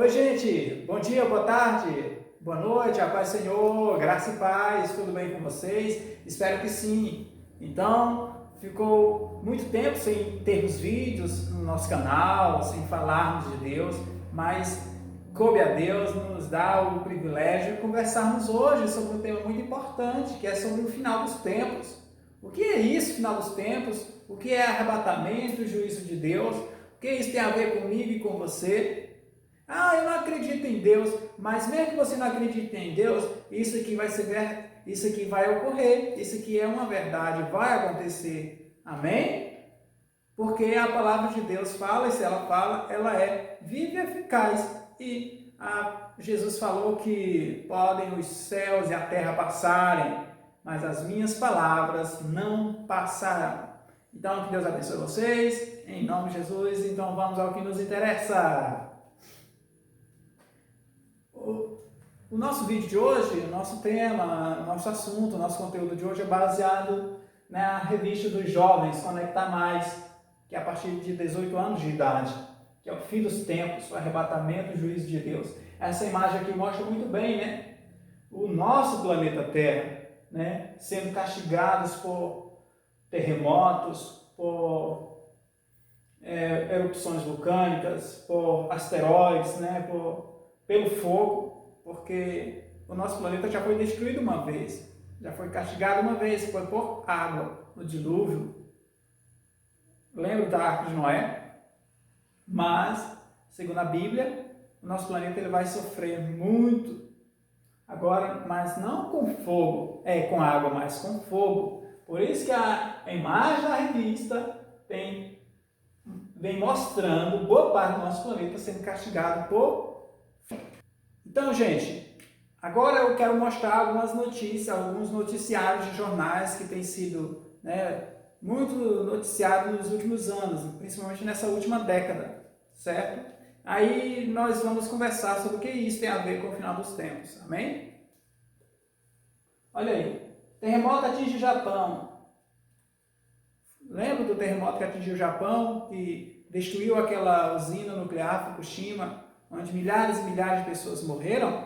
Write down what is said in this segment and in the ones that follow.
Oi, gente, bom dia, boa tarde, boa noite, a paz do Senhor, graça e paz, tudo bem com vocês? Espero que sim. Então, ficou muito tempo sem termos vídeos no nosso canal, sem falarmos de Deus, mas coube a Deus nos dar o privilégio de conversarmos hoje sobre um tema muito importante, que é sobre o final dos tempos. O que é isso, final dos tempos? O que é arrebatamento e juízo de Deus? O que isso tem a ver comigo e com você? Ah, eu não acredito em Deus, mas mesmo que você não acredite em Deus, isso aqui vai ser, isso aqui vai ocorrer, isso aqui é uma verdade, vai acontecer. Amém? Porque a palavra de Deus fala, e se ela fala, ela é viva e eficaz. E Jesus falou que podem os céus e a terra passarem, mas as minhas palavras não passarão. Então, que Deus abençoe vocês, em nome de Jesus. Então, vamos ao que nos interessa. O nosso vídeo de hoje, o nosso tema, o nosso assunto, o nosso conteúdo de hoje é baseado na revista dos jovens, Conectar Mais, que é a partir de 18 anos de idade, que é o fim dos tempos, o arrebatamento e o juízo de Deus. Essa imagem aqui mostra muito bem, né? O nosso planeta Terra, né? Sendo castigados por terremotos, por erupções vulcânicas, por asteroides, né? Pelo fogo, porque o nosso planeta já foi destruído uma vez, já foi castigado uma vez, foi por água no dilúvio. Lembra da Arca de Noé? Mas, segundo a Bíblia, o nosso planeta ele vai sofrer muito agora, mas não com fogo, com água, mas com fogo. Por isso que a imagem da revista vem mostrando boa parte do nosso planeta sendo castigado por. Então, gente, agora eu quero mostrar algumas notícias, alguns noticiários de jornais que têm sido muito noticiados nos últimos anos, principalmente nessa última década, certo? Aí nós vamos conversar sobre o que isso tem a ver com o final dos tempos, amém? Olha aí, terremoto atinge o Japão. Lembra do terremoto que atingiu o Japão, que destruiu aquela usina nuclear Fukushima, onde milhares e milhares de pessoas morreram?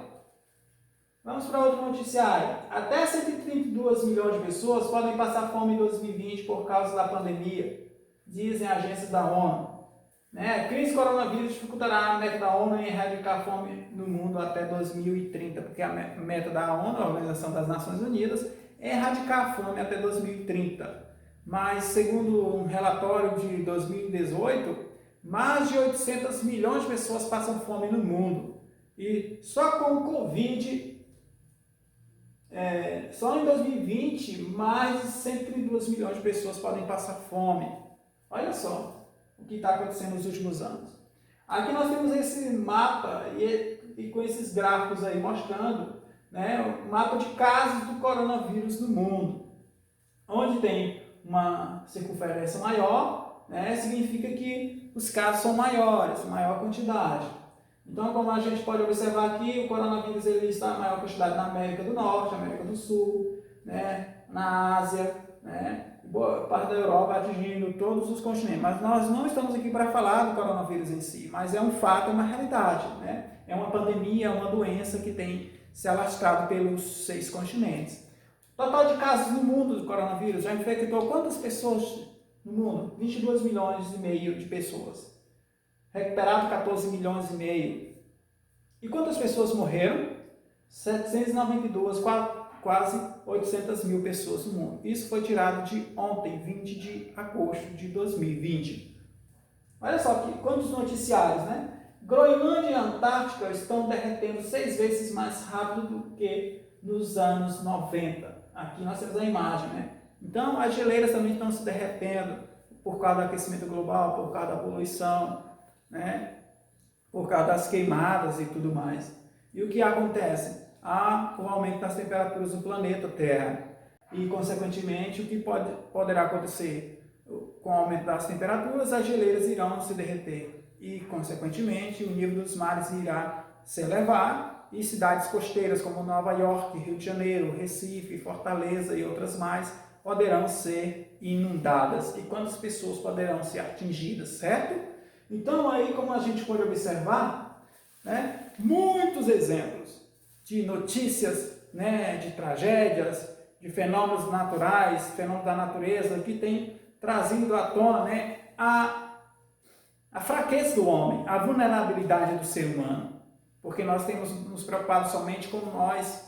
Vamos para outro noticiário. Até 132 milhões de pessoas podem passar fome em 2020 por causa da pandemia, dizem agências da ONU. A crise coronavírus dificultará a meta da ONU em erradicar a fome no mundo até 2030, porque a meta da ONU, a Organização das Nações Unidas, é erradicar a fome até 2030. Mas, segundo um relatório de 2018, mais de 800 milhões de pessoas passam fome no mundo. E só com o Covid, só em 2020, mais de 132 milhões de pessoas podem passar fome. Olha só o que está acontecendo nos últimos anos. Aqui nós temos esse mapa e com esses gráficos aí mostrando o mapa de casos do coronavírus no mundo. Onde tem uma circunferência maior, significa que os casos são maiores, maior quantidade. Então, como a gente pode observar aqui, o coronavírus ele está em maior quantidade na América do Norte, América do Sul, na Ásia, boa parte da Europa, atingindo todos os continentes. Mas nós não estamos aqui para falar do coronavírus em si, mas é um fato, é uma realidade. É uma pandemia, é uma doença que tem se alastrado pelos 6 continentes. Total de casos no mundo do coronavírus já infectou quantas pessoas no mundo? 22 milhões e meio de pessoas. Recuperado 14 milhões e meio. E quantas pessoas morreram? 792, quase 800 mil pessoas no mundo. Isso foi tirado de ontem, 20 de agosto de 2020. Olha só aqui, quantos noticiários, Groenlândia e Antártica estão derretendo 6 vezes mais rápido do que nos anos 90. Aqui nós temos a imagem, Então, as geleiras também estão se derretendo por causa do aquecimento global, por causa da poluição, por causa das queimadas e tudo mais. E o que acontece? Há o aumento das temperaturas do planeta Terra e, consequentemente, o que poderá acontecer? Com o aumento das temperaturas, as geleiras irão se derreter e, consequentemente, o nível dos mares irá se elevar e cidades costeiras como Nova York, Rio de Janeiro, Recife, Fortaleza e outras mais poderão ser inundadas. E quantas pessoas poderão ser atingidas, certo? Então, aí, como a gente pode observar, muitos exemplos de notícias, né, de tragédias, de fenômenos naturais, fenômenos da natureza, que tem trazido à tona, né, a fraqueza do homem, a vulnerabilidade do ser humano. Porque nós temos nos preocupado somente com nós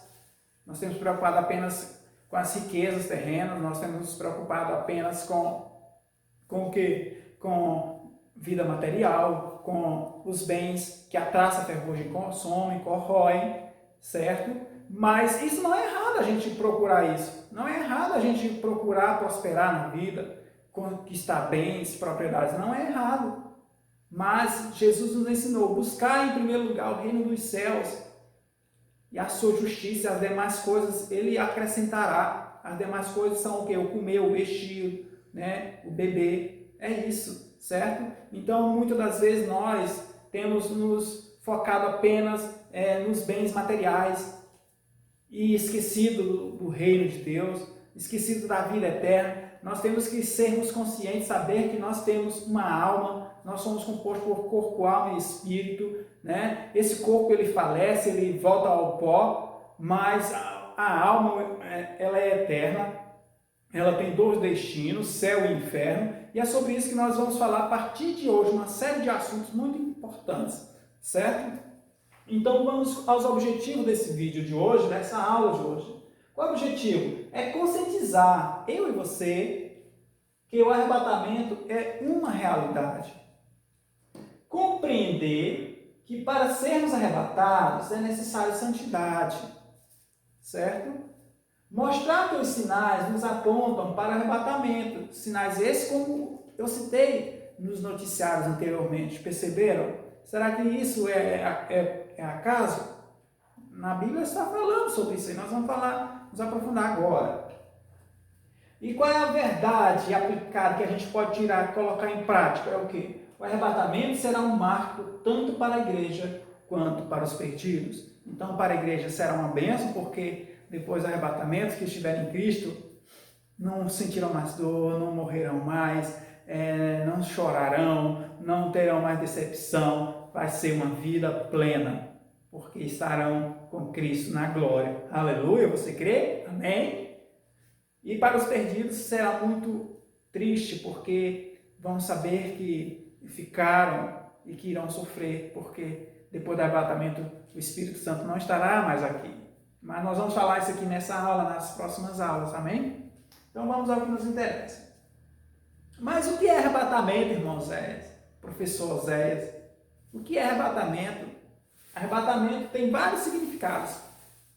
temos preocupado apenas com as riquezas terrenas, nós temos nos preocupado apenas com o quê? Com vida material, com os bens que a traça, a ferrugem consome, corroem, certo? Mas isso não é errado a gente procurar isso. Não é errado a gente procurar prosperar na vida, conquistar bens, propriedades. Não é errado. Mas Jesus nos ensinou: buscar em primeiro lugar o reino dos céus e a sua justiça, e as demais coisas Ele acrescentará. As demais coisas são o quê? O comer, o vestir, né? O beber. É isso, certo? Então, muitas das vezes nós temos nos focado apenas nos bens materiais e esquecido do reino de Deus, esquecido da vida eterna. Nós temos que sermos conscientes, saber que nós temos uma alma, nós somos compostos por corpo, alma e espírito, né? Esse corpo ele falece, ele volta ao pó, mas a alma ela é eterna, ela tem dois destinos, céu e inferno, e é sobre isso que nós vamos falar a partir de hoje, uma série de assuntos muito importantes, certo? Então vamos aos objetivos desse vídeo de hoje, dessa aula de hoje. Qual é o objetivo? É conscientizar eu e você que o arrebatamento é uma realidade. Compreender que para sermos arrebatados é necessário santidade, certo? Mostrar que os sinais nos apontam para o arrebatamento. Sinais esses como eu citei nos noticiários anteriormente. Perceberam? Será que isso é acaso? Na Bíblia está falando sobre isso e nós vamos nos aprofundar agora. E qual é a verdade aplicada que a gente pode tirar e colocar em prática? É o quê? O arrebatamento será um marco tanto para a igreja quanto para os perdidos. Então, para a igreja será uma bênção, porque depois do arrebatamento, que estiverem em Cristo, não sentirão mais dor, não morrerão mais, não chorarão, não terão mais decepção, vai ser uma vida plena, porque estarão com Cristo na glória. Aleluia, você crê? Amém? E para os perdidos será muito triste, porque vão saber que ficaram e que irão sofrer, porque depois do arrebatamento o Espírito Santo não estará mais aqui. Mas nós vamos falar isso aqui nessa aula, nas próximas aulas, amém? Então vamos ao que nos interessa. Mas o que é arrebatamento, irmão Zéias? Professor Zéias? O que é arrebatamento? Arrebatamento tem vários significados.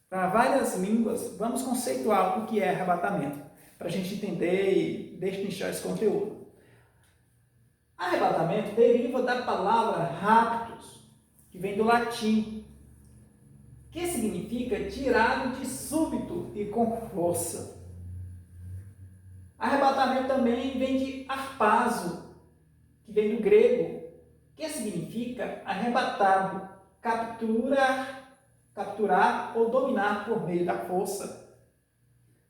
Para várias línguas, vamos conceituar o que é arrebatamento, para a gente entender e destrinchar esse conteúdo. Arrebatamento deriva da palavra raptus, que vem do latim, que significa tirado de súbito e com força. Arrebatamento também vem de harpazo, que vem do grego, que significa arrebatado, capturar ou dominar por meio da força.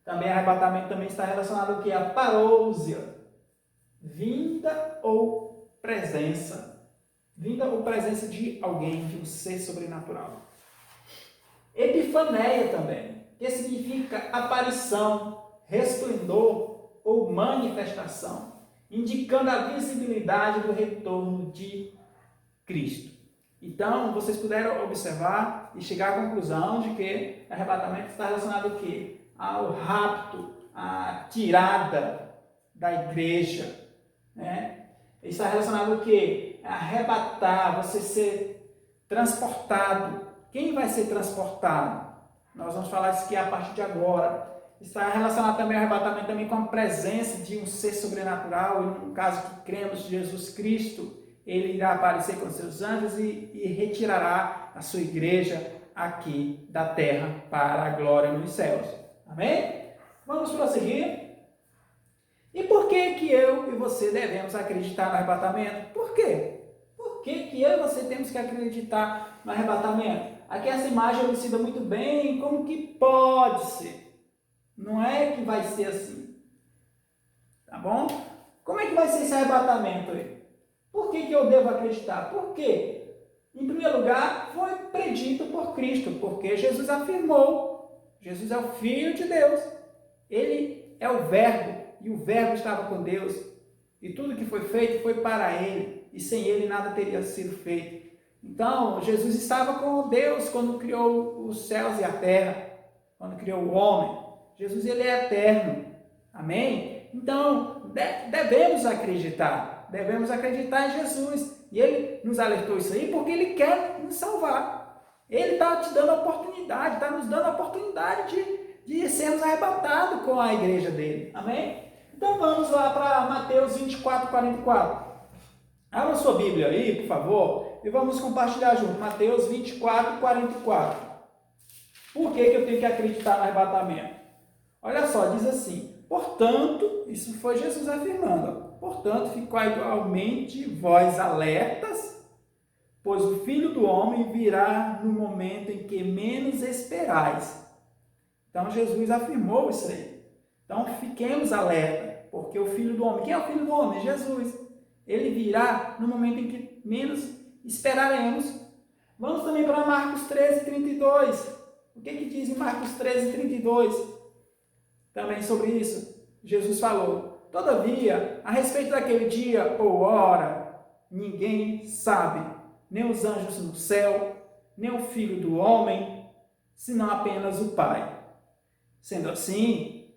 Também arrebatamento também está relacionado ao que? A parousia, vinda ou presença. Vinda ou presença de alguém, de um ser sobrenatural. Epifaneia também, que significa aparição, resplendor ou manifestação, indicando a visibilidade do retorno de Cristo. Então, vocês puderam observar e chegar à conclusão de que arrebatamento está relacionado ao quê? Ao rapto, à tirada da igreja, né? Está relacionado ao quê? Arrebatar, você ser transportado. Quem vai ser transportado? Nós vamos falar isso aqui a partir de agora. Está relacionado também ao arrebatamento também com a presença de um ser sobrenatural, e no caso que cremos Jesus Cristo, ele irá aparecer com seus anjos e retirará a sua igreja aqui da terra para a glória nos céus. Amém? Vamos prosseguir. E por que eu e você devemos acreditar no arrebatamento? Por quê? Por que eu e você temos que acreditar no arrebatamento? Aqui essa imagem elucida muito bem como que pode ser. Não é que vai ser assim. Tá bom? Como é que vai ser esse arrebatamento aí? Por que eu devo acreditar? Por quê? Em primeiro lugar, foi acreditam por Cristo, porque Jesus afirmou, Jesus é o Filho de Deus, ele é o Verbo, e o Verbo estava com Deus, e tudo que foi feito foi para ele, e sem ele nada teria sido feito. Então, Jesus estava com Deus quando criou os céus e a terra, quando criou o homem. Jesus, ele é eterno. Amém? Então, devemos acreditar em Jesus. E ele nos alertou isso aí porque ele quer nos salvar. Ele está te dando a oportunidade, está nos dando a oportunidade de sermos arrebatados com a igreja dele. Amém? Então, vamos lá para Mateus 24, 44. Abra sua Bíblia aí, por favor, e vamos compartilhar junto. Mateus 24, 44. Por que eu tenho que acreditar no arrebatamento? Olha só, diz assim: portanto, isso foi Jesus afirmando, portanto, ficai igualmente vós alertas, pois o Filho do Homem virá no momento em que menos esperais. Então, Jesus afirmou isso aí. Então, fiquemos alerta, porque o Filho do Homem, quem é o Filho do Homem? Jesus. Ele virá no momento em que menos esperaremos. Vamos também para Marcos 13, 32. O que diz em Marcos 13, 32? Também sobre isso. Jesus falou: todavia, a respeito daquele dia ou hora, ninguém sabe, nem os anjos no céu, nem o Filho do Homem, senão apenas o Pai. Sendo assim,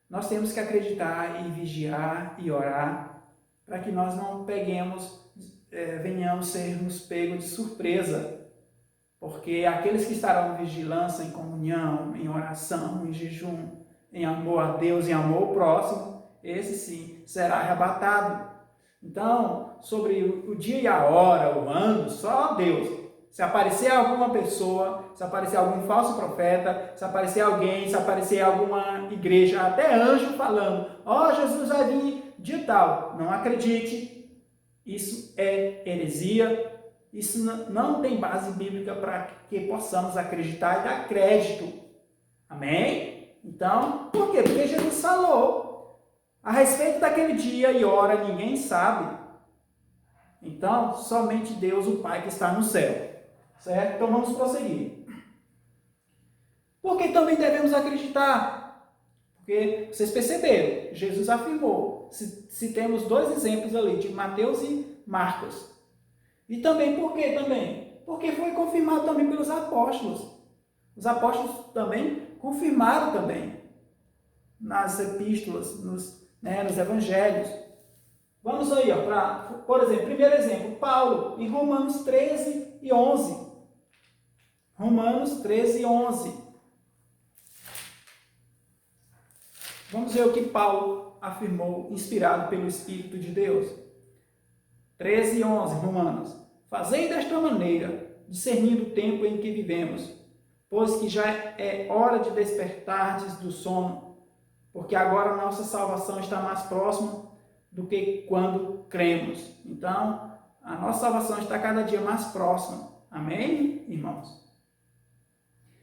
nós temos que acreditar e vigiar e orar, para que nós não venhamos sermos pegos de surpresa, porque aqueles que estarão em vigilância, em comunhão, em oração, em jejum, em amor a Deus e amor ao próximo, esse sim será arrebatado. Então, sobre o dia e a hora, o ano, só Deus. Se aparecer alguma pessoa, se aparecer algum falso profeta, se aparecer alguém, se aparecer alguma igreja, até anjo falando: ó, Jesus vai vir de tal, não acredite, isso é heresia, isso não tem base bíblica para que possamos acreditar e dar crédito. Amém? Então, por quê? Porque Jesus falou a respeito daquele dia e hora, ninguém sabe. Então, somente Deus, o Pai que está no céu. Certo? Então vamos prosseguir. Por que também devemos acreditar? Porque vocês perceberam, Jesus afirmou. Se temos dois exemplos ali, de Mateus e Marcos. E também por quê também? Porque foi confirmado também pelos apóstolos. Os apóstolos também confirmaram também nas epístolas, nos evangelhos. Vamos aí, por exemplo, primeiro exemplo, Paulo, em Romanos 13 e 11. Romanos 13 e 11. Vamos ver o que Paulo afirmou, inspirado pelo Espírito de Deus. 13 e 11, Romanos. Fazei desta maneira, discernindo o tempo em que vivemos, pois que já é hora de despertardes do sono, porque agora a nossa salvação está mais próxima do que quando cremos. Então, a nossa salvação está cada dia mais próxima. Amém, irmãos?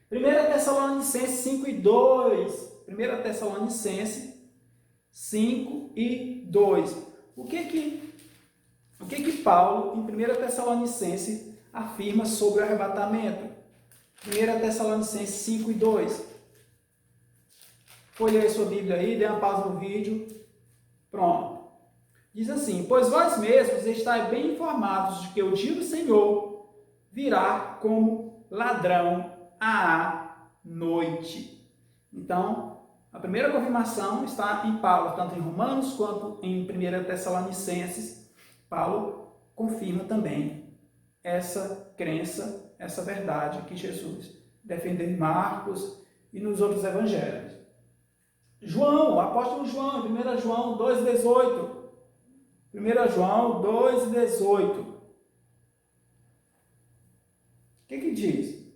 1 Tessalonicenses 5 e 2. 1 Tessalonicenses 5 e 2. O que Paulo, em 1 Tessalonicenses, afirma sobre o arrebatamento? 1 Tessalonicenses 5 e 2. Folhe aí sua Bíblia aí, dê uma pausa no vídeo. Pronto. Diz assim: pois vós mesmos estáis bem informados de que o dia do Senhor virá como ladrão à noite. Então, a primeira confirmação está em Paulo, tanto em Romanos quanto em 1 Tessalonicenses. Paulo confirma também essa crença, essa verdade que Jesus defendeu em Marcos e nos outros evangelhos. João, o apóstolo João, 1 João 2,18. 1 João 2,18. O que diz?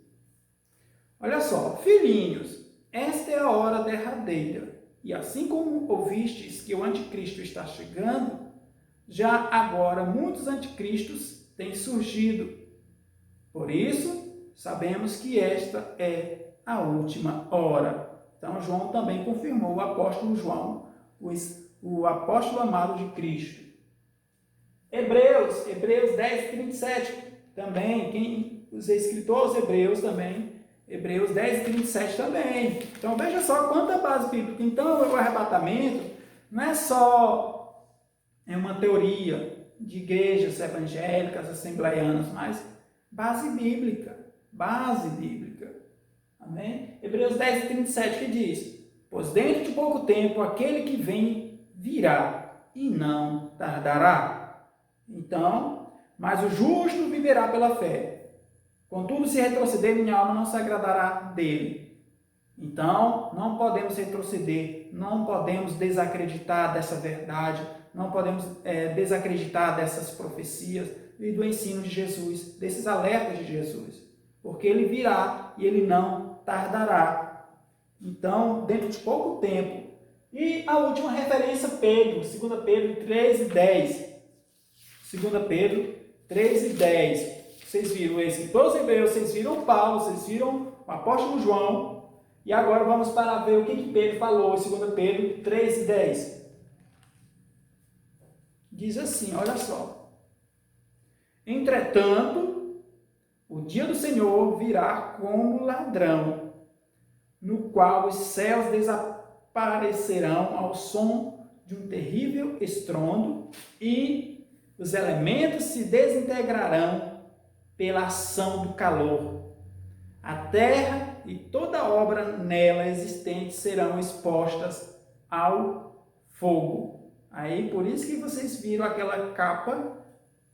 Olha só: filhinhos, esta é a hora derradeira, e assim como ouvistes que o anticristo está chegando, já agora muitos anticristos têm surgido. Por isso, sabemos que esta é a última hora. Então, João também confirmou, o apóstolo João, o apóstolo amado de Cristo. Hebreus 10, 37, também, os escritores hebreus também, Hebreus 10 e 37 também. Então veja só quanta base bíblica. Então o arrebatamento não é só uma teoria de igrejas evangélicas, assembleianas, mas base bíblica. Base bíblica. Amém? Hebreus 10 e 37 que diz: pois dentro de pouco tempo aquele que vem virá e não tardará. Então, mas o justo viverá pela fé. Contudo, se retroceder, minha alma não se agradará dele. Então, não podemos retroceder, não podemos desacreditar dessa verdade, não podemos desacreditar dessas profecias e do ensino de Jesus, desses alertas de Jesus, porque ele virá e ele não tardará. Então, dentro de pouco tempo. E a última referência, Pedro, 2 Pedro 3 e 10. 2 Pedro 3 e 10. Vocês viram o escritor hebreus, vocês viram Paulo, vocês viram o apóstolo João. E agora vamos para ver o que Pedro falou em 2 Pedro 3 e 10. Diz assim, olha só. Entretanto, o dia do Senhor virá como ladrão, no qual os céus desaparecerão ao som de um terrível estrondo e os elementos se desintegrarão pela ação do calor. A terra e toda obra nela existente serão expostas ao fogo. Aí, por isso que vocês viram aquela capa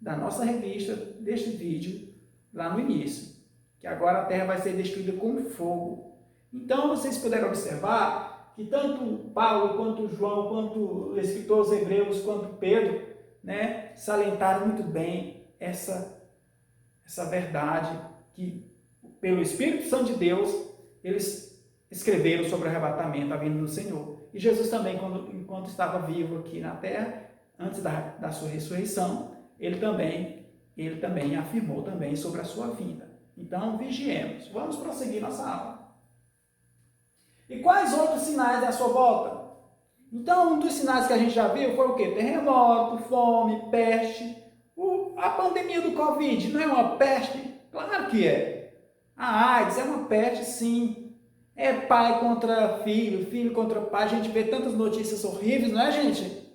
da nossa revista, deste vídeo, lá no início, que agora a terra vai ser destruída com fogo. Então, vocês puderam observar que tanto Paulo, quanto João, quanto os escritores hebreus, quanto Pedro, salientaram muito bem essa verdade que, pelo Espírito Santo de Deus, eles escreveram sobre o arrebatamento, a vinda do Senhor. E Jesus também, enquanto estava vivo aqui na terra, antes da sua ressurreição, ele também afirmou também sobre a sua vinda. Então, vigiemos. Vamos prosseguir nossa aula. E quais outros sinais da sua volta? Então, um dos sinais que a gente já viu foi o quê? Terremoto, fome, peste. A pandemia do Covid não é uma peste? Claro que é. A AIDS é uma peste, sim. É pai contra filho, filho contra pai. A gente vê tantas notícias horríveis, não é, gente?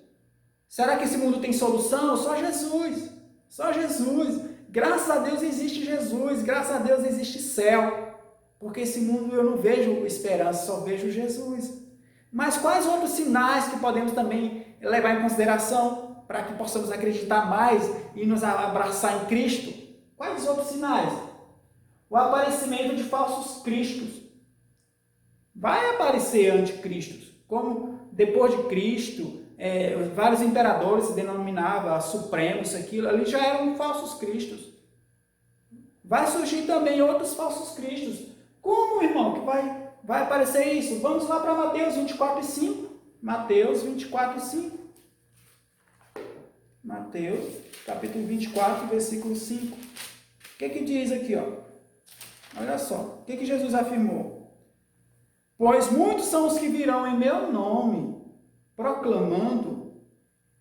Será que esse mundo tem solução? Só Jesus. Só Jesus. Graças a Deus existe Jesus. Graças a Deus existe céu. Porque esse mundo eu não vejo esperança, só vejo Jesus. Mas quais outros sinais que podemos também levar em consideração para que possamos acreditar mais e nos abraçar em Cristo? Quais outros sinais? O aparecimento de falsos cristos. Vai aparecer anticristos, como depois de Cristo, vários imperadores se denominavam supremos, aquilo ali já eram falsos cristos. Vai surgir também outros falsos cristos. Como, irmão, que vai aparecer isso? Vamos lá para Mateus 24 e 5. Mateus 24 e 5. Mateus, capítulo 24, versículo 5. O que diz aqui, ó? Olha só, o que Jesus afirmou? Pois muitos são os que virão em meu nome, proclamando,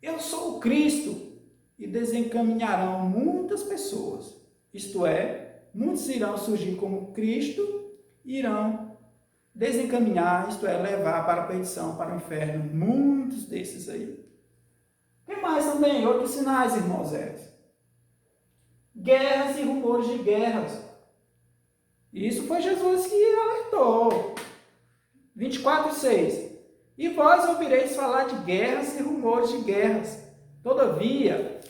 eu sou o Cristo, e desencaminharão muitas pessoas. Isto é, muitos irão surgir como Cristo, irão desencaminhar, isto é, levar para a perdição, para o inferno, muitos desses aí. O que mais também? Outros sinais, irmãos. Guerras e rumores de guerras. Isso foi Jesus que alertou. 24:6. E vós ouvireis falar de guerras e rumores de guerras. Todavia,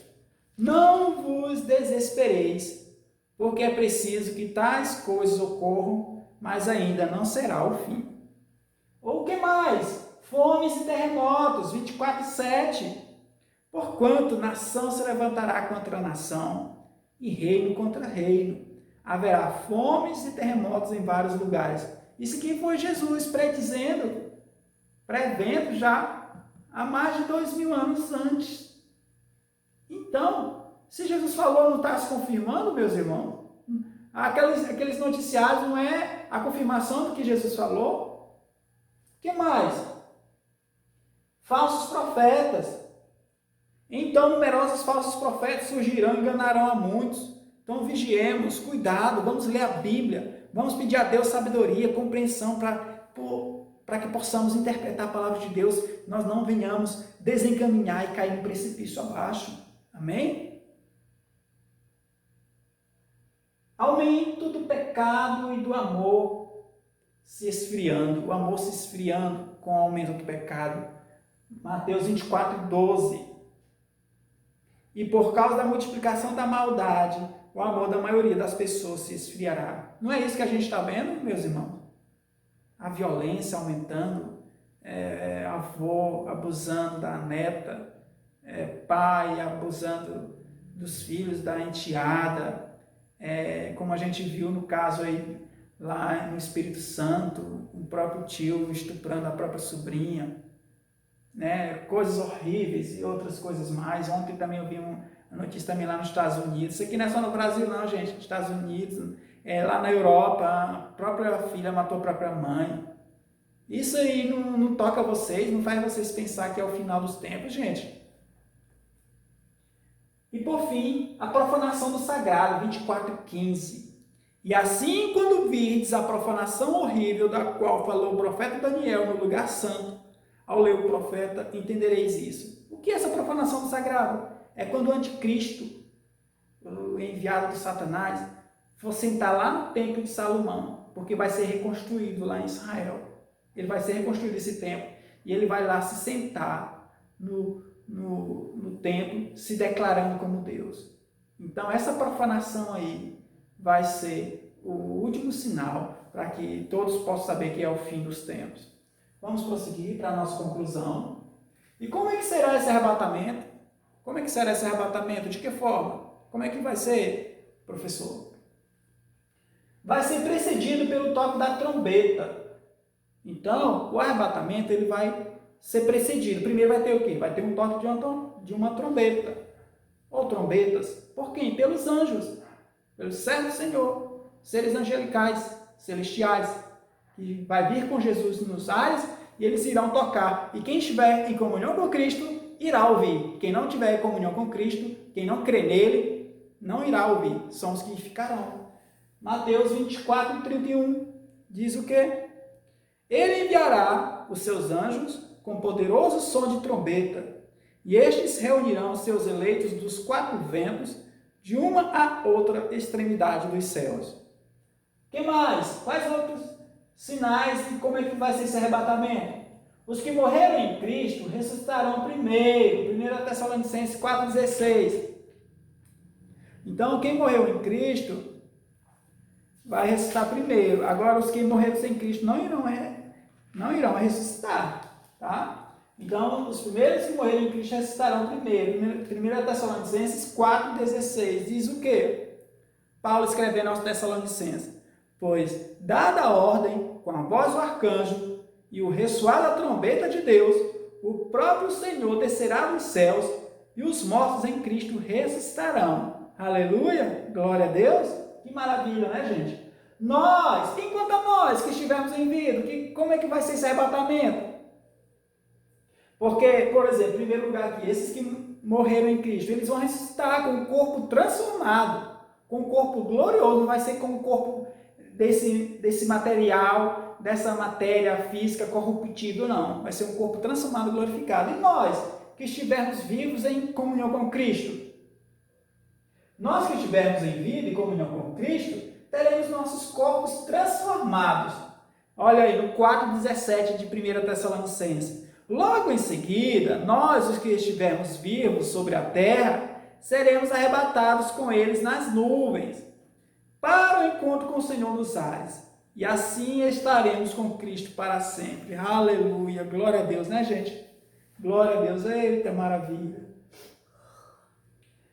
não vos desespereis, porque é preciso que tais coisas ocorram, mas ainda não será o fim. Ou o que mais? Fomes e terremotos. 24:7. Porquanto nação se levantará contra nação, e reino contra reino. Haverá fomes e terremotos em vários lugares. Isso aqui foi Jesus prevendo já há mais de 2000 anos antes. Então, se Jesus falou, não está se confirmando, meus irmãos? Aqueles noticiários não é a confirmação do que Jesus falou? O que mais? Falsos profetas. Então, numerosos falsos profetas surgirão e enganarão a muitos. Então vigiemos, cuidado, vamos ler a Bíblia, vamos pedir a Deus sabedoria, compreensão para que possamos interpretar a palavra de Deus, nós não venhamos desencaminhar e cair no precipício abaixo. Amém? Aumento do pecado e do amor se esfriando, o amor se esfriando com o aumento do pecado. Mateus 24, 12. E por causa da multiplicação da maldade, o amor da maioria das pessoas se esfriará. Não é isso que a gente está vendo, meus irmãos? A violência aumentando, avô abusando da neta, pai abusando dos filhos, da enteada, como a gente viu no caso aí, lá no Espírito Santo, o próprio tio estuprando a própria sobrinha, né? Coisas horríveis e outras coisas mais. Ontem também eu vi uma notícia também lá nos Estados Unidos. Isso aqui não é só no Brasil não, gente. Nos Estados Unidos, lá na Europa, a própria filha matou a própria mãe. Isso aí não toca vocês, não faz vocês pensar que é o final dos tempos, gente. E por fim, a profanação do sagrado, 24:15. E assim, quando virdes a profanação horrível da qual falou o profeta Daniel no lugar santo, ao ler o profeta, entendereis isso. O que é essa profanação do sagrado? É quando o anticristo, o enviado de Satanás, for sentar lá no templo de Salomão, porque vai ser reconstruído lá em Israel. Ele vai ser reconstruído esse templo, e ele vai lá se sentar no templo, se declarando como Deus. Então, essa profanação aí vai ser o último sinal para que todos possam saber que é o fim dos tempos. Vamos prosseguir para a nossa conclusão. E como é que será esse arrebatamento? Como é que será esse arrebatamento? De que forma? Como é que vai ser, professor? Vai ser precedido pelo toque da trombeta. Então, o arrebatamento ele vai ser precedido. Primeiro vai ter o quê? Vai ter um toque de uma trombeta. Ou trombetas. Por quem? Pelos anjos. Pelos servos do Senhor. Seres angelicais, celestiais. Que vai vir com Jesus nos ares e eles irão tocar. E quem estiver em comunhão com Cristo, irá ouvir. Quem não tiver em comunhão com Cristo, quem não crê nele, não irá ouvir. São os que ficarão. Mateus 24, 31 diz o quê? Ele enviará os seus anjos com poderoso som de trombeta, e estes reunirão os seus eleitos dos 4 ventos, de uma a outra extremidade dos céus. Que mais? Quais outros sinais e como é que vai ser esse arrebatamento? Os que morreram em Cristo ressuscitarão primeiro. 1 Tessalonicenses 4,16. Então, quem morreu em Cristo vai ressuscitar primeiro. Agora, os que morreram sem Cristo não irão ressuscitar. Tá? Então, os primeiros que morreram em Cristo ressuscitarão primeiro. 1 Tessalonicenses 4,16. Diz o quê? Paulo escrevendo aos Tessalonicenses. Pois, dada a ordem, com a voz do arcanjo e o ressoar da trombeta de Deus, o próprio Senhor descerá dos céus e os mortos em Cristo ressuscitarão. Aleluia! Glória a Deus! Que maravilha, né, gente? Nós, enquanto a nós que estivermos em vida, como é que vai ser esse arrebatamento? Porque, por exemplo, em primeiro lugar aqui, esses que morreram em Cristo, eles vão ressuscitar com o corpo transformado, com o corpo glorioso, não vai ser com o corpo desse material, dessa matéria física corruptível, não. Vai ser um corpo transformado e glorificado. E nós, que estivermos vivos em comunhão com Cristo, nós que estivermos em vida e comunhão com Cristo, teremos nossos corpos transformados. Olha aí, no 4,17 de 1 Tessalonicenses. Logo em seguida, nós, os que estivermos vivos sobre a terra, seremos arrebatados com eles nas nuvens, para o encontro com o Senhor nos ares. E assim estaremos com Cristo para sempre. Aleluia. Glória a Deus, né, gente? Glória a Deus. Eita, maravilha.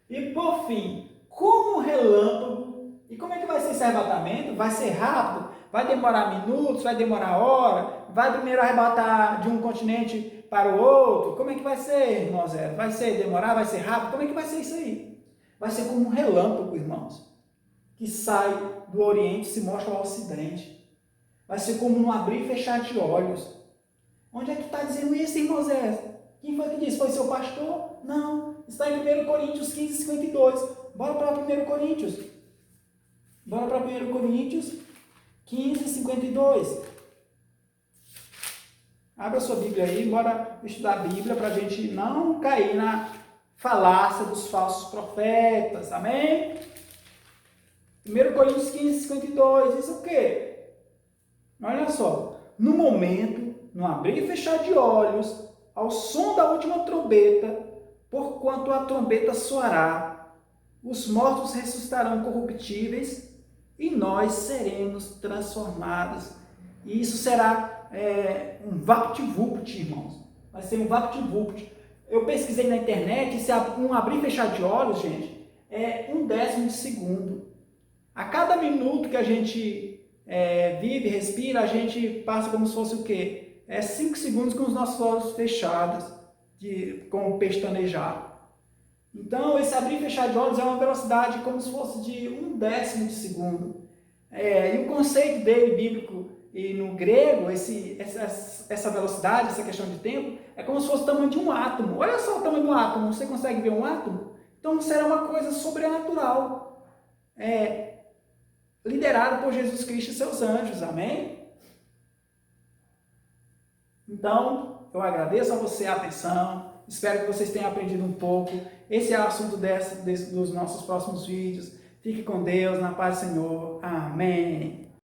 E por fim, como um relâmpago. E como é que vai ser esse arrebatamento? Vai ser rápido? Vai demorar minutos? Vai demorar hora? Vai primeiro arrebatar de um continente para o outro? Como é que vai ser, irmão Zé? Vai ser demorar? Vai ser rápido? Como é que vai ser isso aí? Vai ser como um relâmpago, irmãos, que sai do Oriente e se mostra ao Ocidente. Vai ser como um abrir e fechar de olhos. Onde é que está dizendo isso, irmão Zé? Quem foi que disse? Foi seu pastor? Não. Está em 1 Coríntios 15, 52. Bora para 1 Coríntios. Bora para 1 Coríntios 15, 52. Abra sua Bíblia aí, bora estudar a Bíblia para a gente não cair na falácia dos falsos profetas, amém? 1 Coríntios 15, 52, diz o quê? Olha só, no momento, no abrir e fechar de olhos, ao som da última trombeta, porquanto a trombeta soará, os mortos ressuscitarão corruptíveis e nós seremos transformados. E isso será um vapt-vupt, irmãos. Vai ser um vapt-vupt. Eu pesquisei na internet, se um abrir e fechar de olhos, gente, é 1/10 de segundo. A cada minuto que a gente vive, respira, a gente passa como se fosse o quê? 5 segundos com os nossos olhos fechados, com o pestanejar. Então, esse abrir e fechar de olhos é uma velocidade como se fosse de 1/10 de segundo. E o conceito dele, bíblico e no grego, essa velocidade, essa questão de tempo, é como se fosse o tamanho de um átomo. Olha só o tamanho do átomo, você consegue ver um átomo? Então, será uma coisa sobrenatural, liderada por Jesus Cristo e seus anjos, amém? Então, eu agradeço a você a atenção, espero que vocês tenham aprendido um pouco. Esse é o assunto dos nossos próximos vídeos. Fique com Deus, na paz do Senhor. Amém.